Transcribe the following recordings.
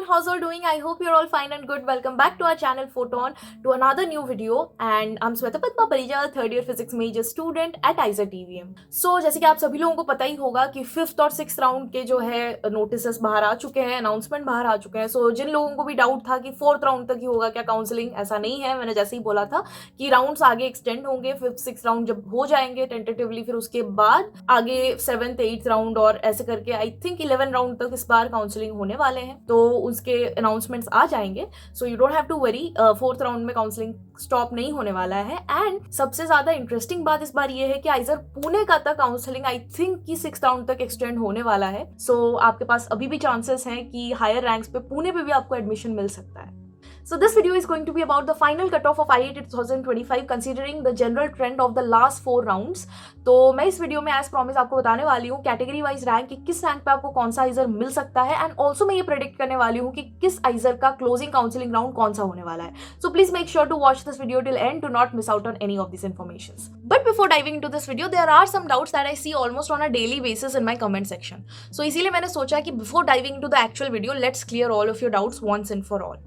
how's all doing? I hope you're all fine and good. Welcome back to our channel Photon to another new video. And I'm Sweta Padma Parijal, third year physics major student at ISER TVM. So जैसे कि आप सभी लोगों को पता ही होगा कि 5th और 6th राउंड के जो है नोटिस बाहर आ चुके हैं, अनाउंसमेंट बाहर आ चुके हैं. सो जिन लोगों को भी डाउट था कि 4th राउंड तक ही होगा क्या काउंसलिंग, ऐसा नहीं है. मैंने जैसे ही बोला था कि राउंड्स आगे एक्सटेंड होंगे. 5th 6th राउंड जब हो जाएंगे टेंटेटिवली, फिर उसके बाद आगे 7th 8th राउंड और ऐसे करके आई थिंक 11 राउंड तक इस बार काउंसलिंग होने वाले हैं. तो उसके अनाउंसमेंट्स आ जाएंगे. So you don't have to worry, 4th round में काउंसलिंग स्टॉप नहीं होने वाला है. एंड सबसे ज्यादा इंटरेस्टिंग बात इस बार ये है कि आइजर पुणे का तक काउंसलिंग आई थिंक कि 6th राउंड तक एक्सटेंड होने वाला है. सो आपके पास अभी भी चांसेस हैं कि हायर रैंक्स पे पुणे पे भी आपको एडमिशन मिल सकता है. So this video is going to be about the final cutoff of IIT 2025 considering the general trend of the last 4 rounds. तो मैं इस वीडियो में एज प्रॉमिस आपको बताने वाली हूँ कैटेगरी वाइज रैंक कि किस रैंक पे आपको कौन सा आइजर मिल सकता है. एंड ऑल्सो मैं ये प्रेडिक्ट करने वाली हूँ कि किस आइजर का क्लोजिंग काउंसलिंग राउंड कौन सा होने वाला है. So please make sure to watch this video till end, to not miss out on any of this information. But before diving into this video there are some doubts that I see almost on a daily basis in my comment section. So इसीलिए मैंने सोचा कि before diving into the actual video let's clear all of your doubts once and for all.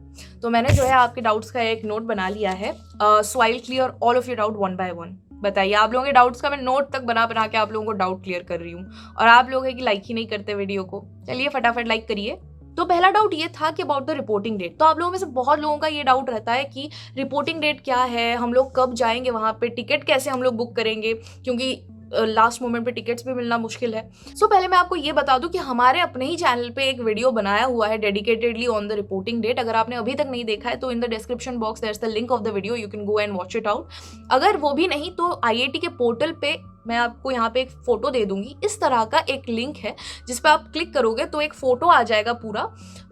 तो मैंने जो है आपके doubts का एक नोट बना लिया है. So I will clear all of your doubt one by one. बताइए, आप लोगों के डाउट्स का मैं नोट तक बना बना के आप लोगों को डाउट क्लियर कर रही हूँ. और आप लोग है कि लाइक ही नहीं करते वीडियो को. चलिए फटाफट लाइक करिए. तो पहला डाउट ये था कि अबाउट द रिपोर्टिंग डेट. तो आप लोगों में से बहुत लोगों का ये डाउट रहता है कि रिपोर्टिंग डेट क्या है, हम लोग कब जाएंगे वहाँ पे, टिकट कैसे हम लोग बुक करेंगे, क्योंकि लास्ट मोमेंट पे टिकट्स भी मिलना मुश्किल है. सो पहले मैं आपको ये बता दूं कि हमारे अपने ही चैनल पे एक वीडियो बनाया हुआ है dedicatedly on the reporting date. अगर आपने अभी तक नहीं देखा है तो in the description box there is the link of the video, you can go and watch it out. अगर वो भी नहीं तो IIT के पोर्टल पे मैं आपको यहाँ पे एक फोटो दे दूंगी. इस तरह का एक लिंक है जिसपे आप क्लिक करोगे तो एक फोटो आ जाएगा पूरा,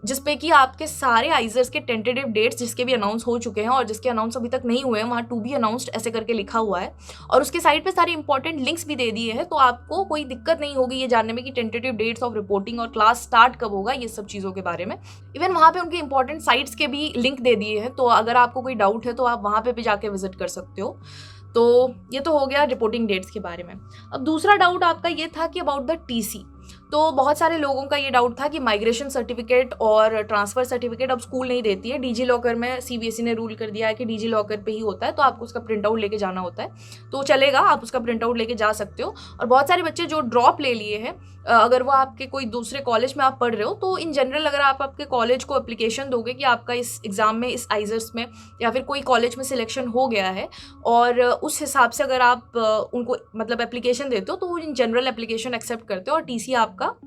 जिसपे कि आपके सारे आइजर्स के टेंटेटिव डेट्स जिसके भी अनाउंस हो चुके हैं और जिसके अनाउंस अभी तक नहीं हुए हैं वहाँ टू बी अनाउंस्ड ऐसे करके लिखा हुआ है. और उसके साइड पे सारे इंपॉर्टेंट लिंक्स भी दे दिए हैं. तो आपको कोई दिक्कत नहीं होगी ये जानने में कि टेंटेटिव डेट्स ऑफ रिपोर्टिंग और क्लास स्टार्ट कब होगा, ये सब चीज़ों के बारे में. इवन वहाँ पे उनके इंपॉर्टेंट साइट्स के भी लिंक दे दिए हैं. तो अगर आपको कोई डाउट है तो आप वहाँ पे भी जाके विजिट कर सकते हो. तो ये तो हो गया रिपोर्टिंग डेट्स के बारे में. अब दूसरा डाउट आपका ये था कि अबाउट द TC. तो बहुत सारे लोगों का ये डाउट था कि माइग्रेशन सर्टिफिकेट और ट्रांसफर सर्टिफिकेट अब स्कूल नहीं देती है. डिजी लॉकर में CBSE ने रूल कर दिया है कि डिजी लॉकर पे ही होता है, तो आपको उसका प्रिंट आउट लेके जाना होता है. तो चलेगा, आप उसका प्रिंट आउट लेके जा सकते हो. और बहुत सारे बच्चे जो ड्रॉप ले लिए हैं, अगर वो आपके कोई दूसरे कॉलेज में आप पढ़ रहे हो, तो इन जनरल अगर आप आपके कॉलेज को एप्लीकेशन दोगे कि आपका इस एग्ज़ाम में, इस आइजर्स में या फिर कोई कॉलेज में सिलेक्शन हो गया है, और उस हिसाब से अगर आप उनको मतलब एप्लीकेशन देते हो तो वो इन जनरल एप्लीकेशन एक्सेप्ट करते हो और TC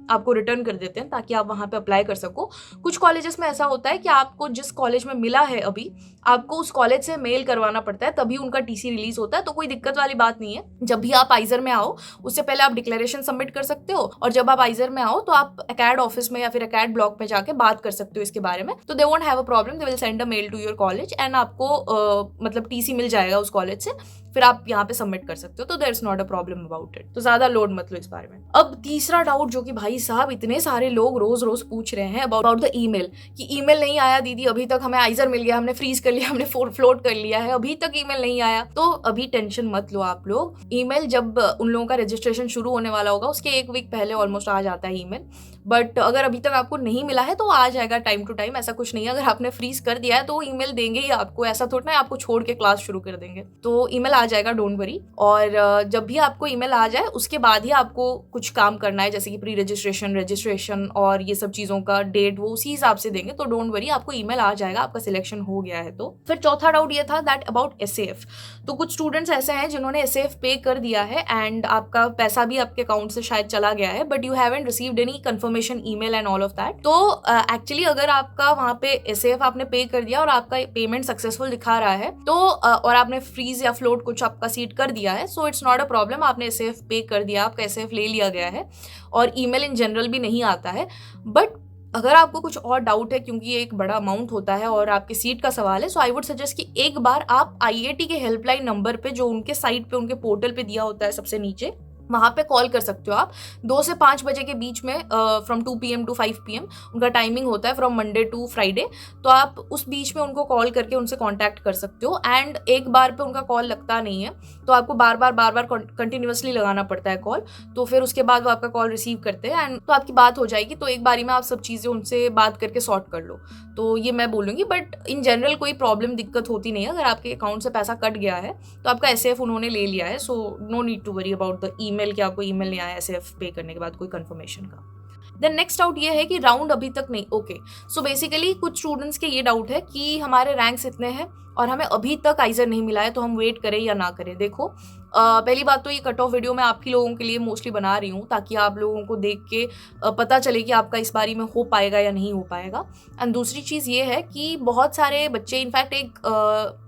आपको रिटर्न कर देते हैं ताकि आप वहाँ पे अप्लाई कर सको. कुछ कॉलेजेस में ऐसा होता है कि आपको जिस कॉलेज में मिला है अभी, आपको उस कॉलेज से मेल करवाना पड़ता है, तभी उनका TC रिलीज होता है. तो कोई दिक्कत वाली बात नहीं है. जब भी आप आइजर में आओ उससे पहले आप डिक्लेरेशन सबमिट कर सकते हो, और जब आप आइजर में आओ तो आप अकैड ऑफिस में या फिर अकैड ब्लॉक में जाके बात कर सकते हो इसके बारे में. तो they won't have a problem, they will send a mail to your college and आपको मतलब TC मिल जाएगा उस कॉलेज से. फिर आप यहाँ पे सबमिट कर सकते हो. तो there is not a problem about it. तो ज्यादा लोड मत लो इस बारे में. अब तीसरा डाउट जो कि भाई साहब इतने सारे लोग रोज रोज पूछ रहे हैं अबाउट द ईमेल, कि ईमेल नहीं आया दीदी अभी तक, हमें आइजर मिल गया, हमने फ्रीज कर लिया, हमने फ्लोट कर लिया है, अभी तक ईमेल नहीं आया. तो अभी टेंशन मत लो आप लोग. ईमेल जब उन लोगों का रजिस्ट्रेशन शुरू होने वाला होगा उसके 1 वीक पहले ऑलमोस्ट आ जाता है ईमेल. बट अगर अभी तक आपको नहीं मिला है तो आ जाएगा टाइम टू टाइम. ऐसा कुछ नहीं है, अगर आपने फ्रीज कर दिया है तो ईमेल देंगे ही आपको. ऐसा थोड़ा ना आपको छोड़ के क्लास शुरू कर देंगे. तो ईमेल आ जाएगा, डोंट वरी. और जब भी आपको ईमेल आ जाए उसके बाद ही आपको कुछ काम करना है, जैसे कि प्री रजिस्ट्रेशन, रजिस्ट्रेशन और ये सब चीज़ों का डेट वो उसी हिसाब से देंगे. तो डोंट वरी, आपको ईमेल आ जाएगा, आपका सिलेक्शन हो गया है. तो फिर चौथा डाउट ये था दैट अबाउट SAF. तो कुछ स्टूडेंट्स ऐसे हैं जिन्होंने SAF पे कर दिया है एंड आपका पैसा भी आपके अकाउंट से शायद चला गया है, but you haven't received any confirmation email and all of that. तो एक्चुअली अगर आपका वहाँ पे SAF आपने पे कर दिया और आपका पेमेंट सक्सेसफुल दिखा रहा है, तो और आपने फ्रीज या फ्लोट कुछ आपका सीट कर दिया है, so it's not a problem. आपने SAF पे कर दिया, आपका SAF ले लिया गया है और ईमेल इन जनरल भी नहीं आता है. बट अगर आपको कुछ और डाउट है, क्योंकि ये एक बड़ा अमाउंट होता है और आपकी सीट का सवाल है, सो आई वुड सजेस्ट कि एक बार आप IIT के हेल्पलाइन नंबर पे जो उनके साइट पे, उनके पोर्टल पे दिया होता है सबसे नीचे, वहाँ पे कॉल कर सकते हो आप 2 से 5 बजे के बीच में, फ्रॉम 2 PM टू 5 PM उनका टाइमिंग होता है, फ्रॉम मंडे टू फ्राइडे। तो आप उस बीच में उनको कॉल करके उनसे कांटेक्ट कर सकते हो। एंड एक बार पे उनका कॉल लगता नहीं है, तो आपको बार बार कंटिन्यूअसली लगाना पड़ता है कॉल। तो फिर उसके बाद वो आपका कॉल रिसीव करते हैं एंड तो आपकी बात हो जाएगी। तो एक बारी में आप सब चीज़ें उनसे बात करके सॉर्ट कर लो। तो ये मैं बोलूँगी, बट इन जनरल कोई प्रॉब्लम दिक्कत होती नहीं है। अगर आपके अकाउंट से पैसा कट गया है तो आपका एसएफ उन्होंने ले लिया है, so no need to worry about the email कि आपको ईमेल नहीं आया एसएफ पे करने के बाद कोई कंफर्मेशन का। देन नेक्स्ट डाउट ये है कि राउंड अभी तक नहीं। ओके, सो बेसिकली कुछ स्टूडेंट्स के ये डाउट है कि हमारे रैंक्स इतने हैं और हमें अभी तक आइजर नहीं मिला है, तो हम वेट करें या ना करें। देखो, पहली बात तो ये कट ऑफ वीडियो मैं आप ही लोगों के लिए मोस्टली बना रही हूँ ताकि आप लोगों को देख के पता चले कि आपका इस बारी में हो पाएगा या नहीं हो पाएगा। एंड दूसरी चीज़ ये है कि बहुत सारे बच्चे, इनफैक्ट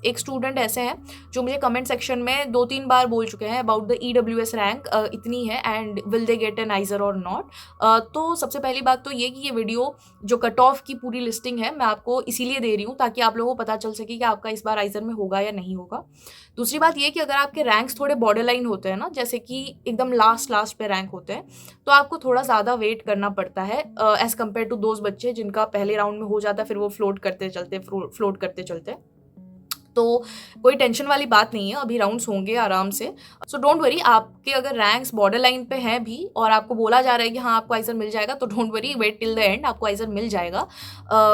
एक स्टूडेंट ऐसे हैं जो मुझे कमेंट सेक्शन में 2-3 बार बोल चुके हैं अबाउट द EWS रैंक इतनी है and will they get an आइजर और नॉट। तो सबसे पहली बात तो ये कि ये वीडियो जो कट ऑफ की पूरी लिस्टिंग है मैं आपको इसीलिए दे रही हूँ ताकि आप लोगों को पता चल सके कि आपका इस बार आइजर में होगा या नहीं होगा। दूसरी बात ये कि अगर आपके रैंक्स थोड़े बॉर्डर लाइन होते हैं ना, जैसे कि एकदम लास्ट पे रैंक होते हैं, तो आपको थोड़ा ज़्यादा वेट करना पड़ता है एज कम्पेयर टू दोज बच्चे जिनका पहले राउंड में हो जाता है, फिर वो फ्लोट करते चलते। तो कोई टेंशन वाली बात नहीं है, अभी राउंड्स होंगे आराम से। सो डोंट वरी, आपके अगर रैंक्स बॉर्डर लाइन पे हैं भी और आपको बोला जा रहा है कि हाँ आपको आइजर मिल जाएगा, तो don't worry, wait till the end, आपको आइजर मिल जाएगा।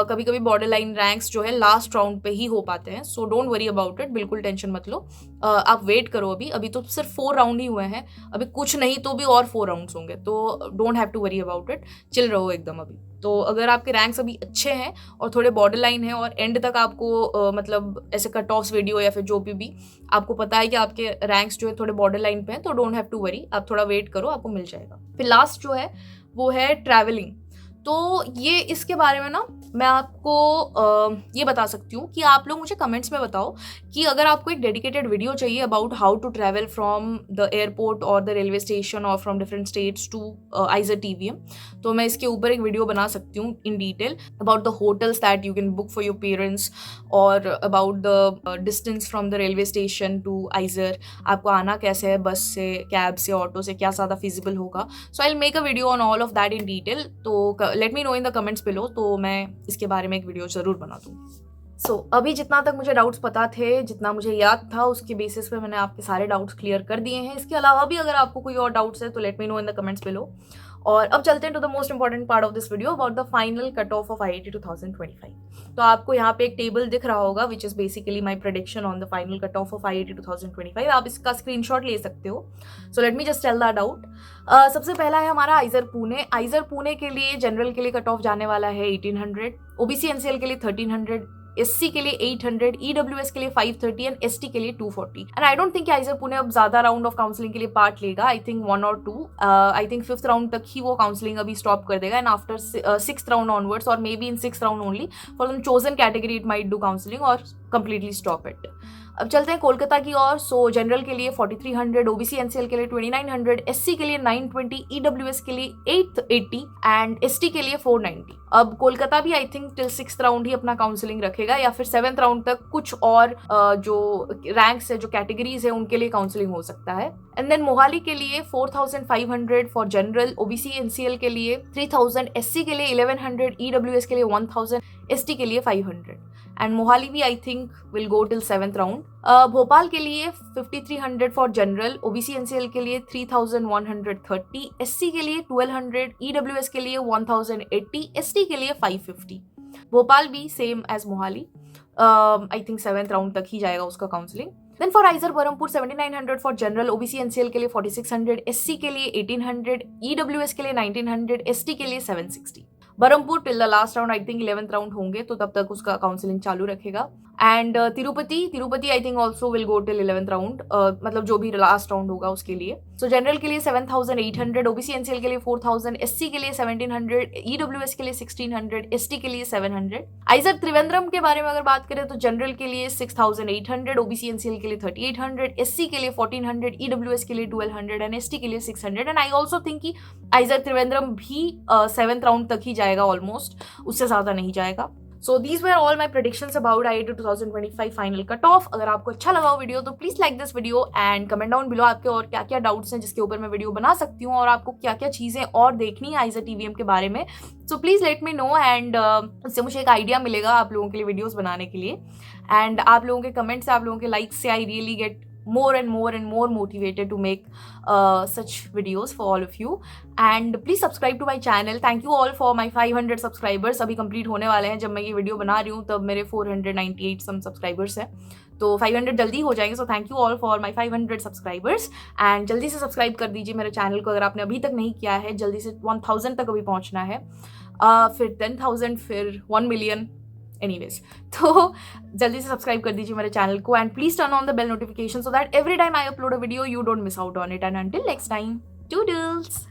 कभी कभी बॉर्डर लाइन रैंक्स जो है लास्ट राउंड पे ही हो पाते हैं, so don't worry about it, बिल्कुल टेंशन मत लो। आप वेट करो, अभी तो सिर्फ 4 राउंड ही हुए हैं, अभी कुछ नहीं तो भी और 4 राउंड्स होंगे, तो don't have to worry about it, chill रहो एकदम अभी। तो अगर आपके रैंक्स अभी अच्छे हैं और थोड़े बॉर्डर लाइन है और एंड तक आपको मतलब ऐसे कट ऑफ्स वीडियो या फिर जो भी आपको पता है कि आपके रैंक्स जो है थोड़े बॉर्डर लाइन पे हैं, तो डोंट हैव टू वरी, आप थोड़ा वेट करो, आपको मिल जाएगा। फिर लास्ट जो है वो है ट्रैवलिंग। तो ये इसके बारे में ना मैं आपको ये बता सकती हूँ कि आप लोग मुझे कमेंट्स में बताओ कि अगर आपको एक डेडिकेटेड वीडियो चाहिए about how to travel from the airport और द रेलवे स्टेशन और from different states to IISER TVM, तो मैं इसके ऊपर एक वीडियो बना सकती हूँ in detail about the hotels that you can book for your parents और about the distance from the railway station to IISER, आपको आना कैसे है, बस से, कैब से, ऑटो से, क्या ज़्यादा फिजिबल होगा। So I will make a video on all of that in detail, तो let me know in the comments below, तो मैं इसके बारे में एक वीडियो ज़रूर बना दूँ। सो अभी जितना तक मुझे डाउट्स पता थे, जितना मुझे याद था, उसके बेसिस पे मैंने आपके सारे डाउट्स क्लियर कर दिए हैं। इसके अलावा भी अगर आपको कोई और डाउट्स है तो let me know in the comments below. और अब चलते हैं to the most important part of this video about the final cut off IIT 2025। तो आपको यहाँ पे एक टेबल दिख रहा होगा which is basically my prediction on the final cut off IIT 2025। आप इसका स्क्रीनशॉट ले सकते हो। So let me just tell that out. सबसे पहला है हमारा आइजर पुणे। आइजर पुणे के लिए जनरल के लिए कट ऑफ जाने वाला है 1800, OBC NCL के लिए 1300, SC के लिए 800, EWS के लिए 530 एंड ST के लिए 240। And I don't think आइजर Pune अब ज्यादा राउंड ऑफ काउंसलिंग के लिए पार्ट लेगा। आई थिंक 1 और 2, आई थिंक 5th राउंड तक ही वो काउंसलिंग अभी स्टॉप कर देगा and after 6th round onwards और may be in 6th round only for the chosen category it might do counselling और कंप्लीटली स्टॉप इट। अब चलते हैं कोलकाता की ओर। सो जनरल के लिए 4300, OBC NCL के लिए 2900, SC के लिए 920, EWS के लिए 880 एंड ST के लिए 490। अब कोलकाता भी I think till 6th round ही अपना काउंसलिंग रखेगा या फिर 7th राउंड तक कुछ और जो रैंक्स है, जो कैटेगरीज है, उनके लिए काउंसलिंग हो सकता है। एंड देन मोहाली के लिए 4500 फॉर जनरल, OBC NCL के लिए 3000, SC के लिए 1100, EWS के लिए 1000, ST के लिए 500 एंड मोहाली भी I think will go till 7th round. Bhopal के लिए 5300 फॉर जनरल, OBC NCL के लिए 3130, SC के लिए 1200, EWS के लिए 1080, ST के लिए 550। भोपाल भी same as Mohali, I think 7th round तक ही जाएगा उसका counselling. Then for IISER Berhampur 7900 for general, OBC NCL के लिए 4600, SC के लिए 1800, EWS के लिए 1900, ST के लिए 760। Berhampur till the last round I think 11th round होंगे, तो तब तक उसका काउंसलिंग चालू रखेगा। And Tirupati I think also will go till 11th round, मतलब जो भी लास्ट राउंड होगा उसके लिए। सो जनरल के लिए 7800, OBC NCL के लिए 4000, SC के लिए 1700, EWS के लिए 1600, ST के लिए 700। आइजर त्रिवेंद्रम के बारे में अगर बात करें तो जनरल के लिए 6800, OBC NCL के लिए 3800, SC के लिए 1400, EWS के लिए 1200 एंड ST के लिए 600। एंड आई ऑल्सो थिंक कि आइजर त्रिवेंद्रम भी 7th राउंड तक ही जाएगा ऑलमोस्ट, उससे ज्यादा नहीं जाएगा। So these were all my predictions about IIT 2025 final cut of. अगर आपको अच्छा लगा हो वीडियो तो please like this video and comment down below आपके और क्या क्या डाउट्स हैं जिसके ऊपर मैं वीडियो बना सकती हूँ और आपको क्या क्या चीज़ें और देखनी है आइजर TVM के बारे में. So please let me no and इससे मुझे एक आइडिया मिलेगा आप लोगों के लिए वीडियोज़ बनाने के लिए. एंड आप लोगों के कमेंट्स से, आप लोगों के लाइक्स से I really get more and more and more motivated to make such videos for all of you. And please subscribe to my channel. Thank you all for my 500 subscribers. अभी complete होने वाले हैं. जब मैं ये video बना रही हूँ तब मेरे 498 सम सब्सक्राइबर्स हैं, तो 500 जल्दी हो जाएंगे. So thank you all for my 500 subscribers. And जल्दी से सब्सक्राइब कर दीजिए मेरे चैनल को अगर आपने अभी तक नहीं किया है. जल्दी से 1000 तक अभी पहुँचना है, फिर 10,000, फिर 1 मिलियन. एनीवेज, तो जल्दी से सब्सक्राइब कर दीजिए मेरे चैनल को and please turn on the bell notification so that every time I upload a video you don't miss out on it. And until next time, toodles.